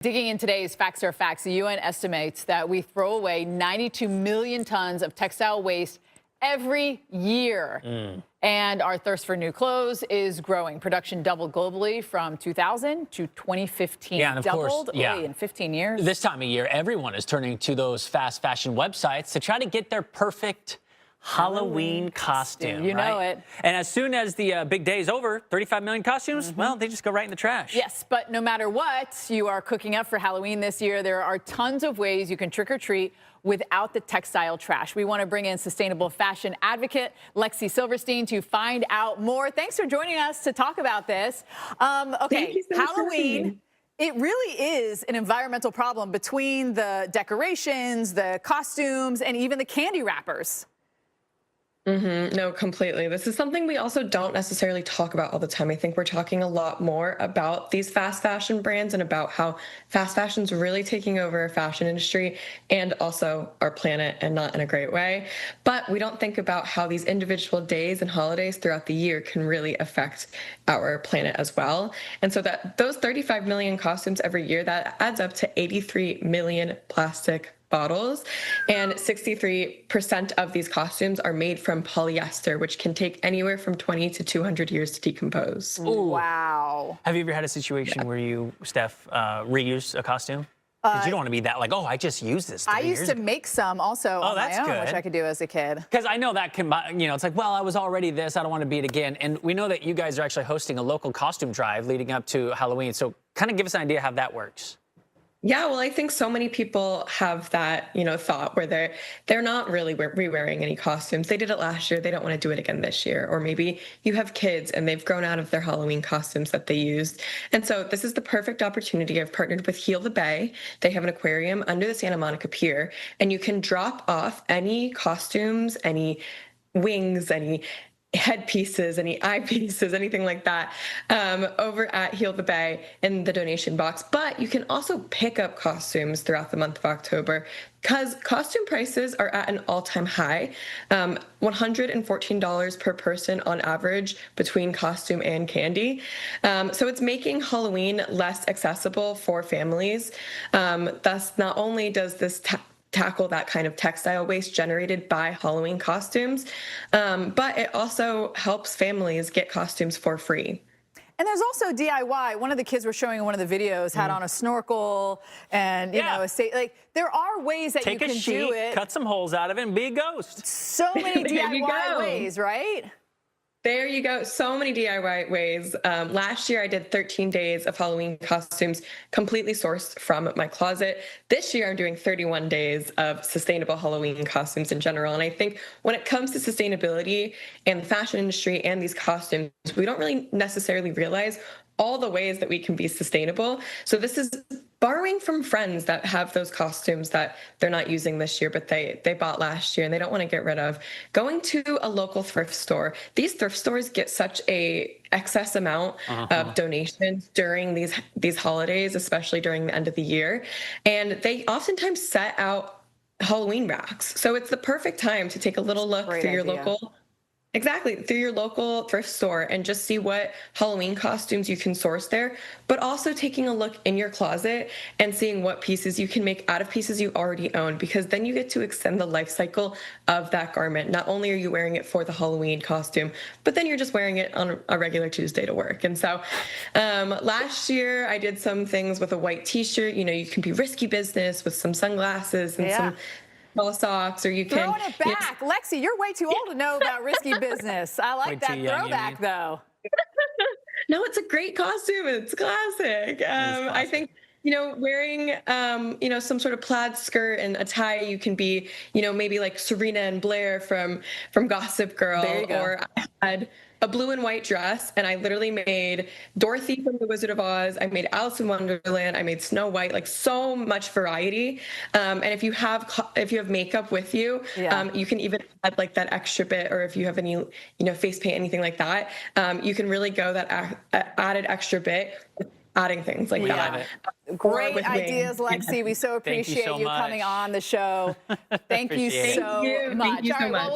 Digging in today's Facts Are Facts, the UN estimates that we throw away 92 million tons of textile waste every year. And our thirst for new clothes is growing. Production doubled globally from 2000 to 2015. Yeah, and of doubled course, yeah. in 15 years. This time of year, everyone is turning to those fast fashion websites to try to get their perfect Halloween costume. You know right? it. And as soon as the big day is over, 35 million costumes, well, they just go right in the trash. Yes, but no matter what you are cooking up for Halloween this year, there are tons of ways you can trick or treat without the textile trash. We want to bring in sustainable fashion advocate Lexy Silverstein to find out more. Thanks for joining us to talk about this. Okay, Halloween. It really is an environmental problem between the decorations, the costumes, and even the candy wrappers. No, completely. This is something we also don't necessarily talk about all the time. I think we're talking a lot more about these fast fashion brands and about how fast fashion's really taking over our fashion industry and also our planet, and not in a great way. But we don't think about how these individual days and holidays throughout the year can really affect our planet as well. And so that those 35 million costumes every year, that adds up to 83 million plastic bottles, and 63% of these costumes are made from polyester, which can take anywhere from 20 to 200 years to decompose. Ooh. Wow. Have you ever had a situation where you, Steph, reuse a costume? Because you don't want to be that like, oh, I just used this 3 I years used to ago. make some also on that's my own, good. which I could do as a kid. Because I know that can, you know, it's like, well, I was already this, I don't want to be it again. And we know that you guys are actually hosting a local costume drive leading up to Halloween. So kind of give us an idea how that works. Yeah, well, I think so many people have that, thought where they're not really re-wearing any costumes. They did it last year. They don't want to do it again this year. Or maybe you have kids and they've grown out of their Halloween costumes that they used. And so this is the perfect opportunity. I've partnered with Heal the Bay. They have an aquarium under the Santa Monica Pier, and you can drop off any costumes, any wings, any headpieces, any eyepieces, anything like that, over at Heal the Bay in the donation box. But you can also pick up costumes throughout the month of October, because costume prices are at an all-time high, $114 per person on average between costume and candy. So it's making Halloween less accessible for families. Thus, not only does this tackle that kind of textile waste generated by Halloween costumes, but it also helps families get costumes for free. And there's also DIY. One of the kids were showing in one of the videos had on a snorkel and, you know, like there are ways that you can do it. Cut some holes out of it and be a ghost. So many DIY ways, right? There you go. So many DIY ways. Last year, I did 13 days of Halloween costumes completely sourced from my closet. This year, I'm doing 31 days of sustainable Halloween costumes in general. And I think when it comes to sustainability and the fashion industry and these costumes, we don't really necessarily realize all the ways that we can be sustainable. So this is borrowing from friends that have those costumes that they're not using this year, but they bought last year and they don't want to get rid of. Going to a local thrift store. These thrift stores get such a excess amount of donations during these holidays, especially during the end of the year. And they oftentimes set out Halloween racks. So it's the perfect time to take a little look through your local through your local thrift store and just see what Halloween costumes you can source there, but also taking a look in your closet and seeing what pieces you can make out of pieces you already own, because then you get to extend the life cycle of that garment. Not only are you wearing it for the Halloween costume, but then you're just wearing it on a regular Tuesday to work. And so last year I did some things with a white t-shirt. You can be risky business with some sunglasses and some socks, or you can throwing it back. Lexy, you're way too old to know about risky business. I like that throwback though. No, it's a great costume. It's classic. I think wearing some sort of plaid skirt and a tie, you can be maybe like Serena and Blair from Gossip Girl. There you go. Or I had a blue and white dress, and I literally made Dorothy from The Wizard of Oz. I made Alice in Wonderland. I made Snow White. Like, so much variety. And if you have makeup with you, you can even add like that extra bit, or if you have any face paint, anything like that, you can really go that added extra bit, adding things like that. Great ideas, Lexy. We so appreciate you coming on the show. Thank you so much. Thank you so much.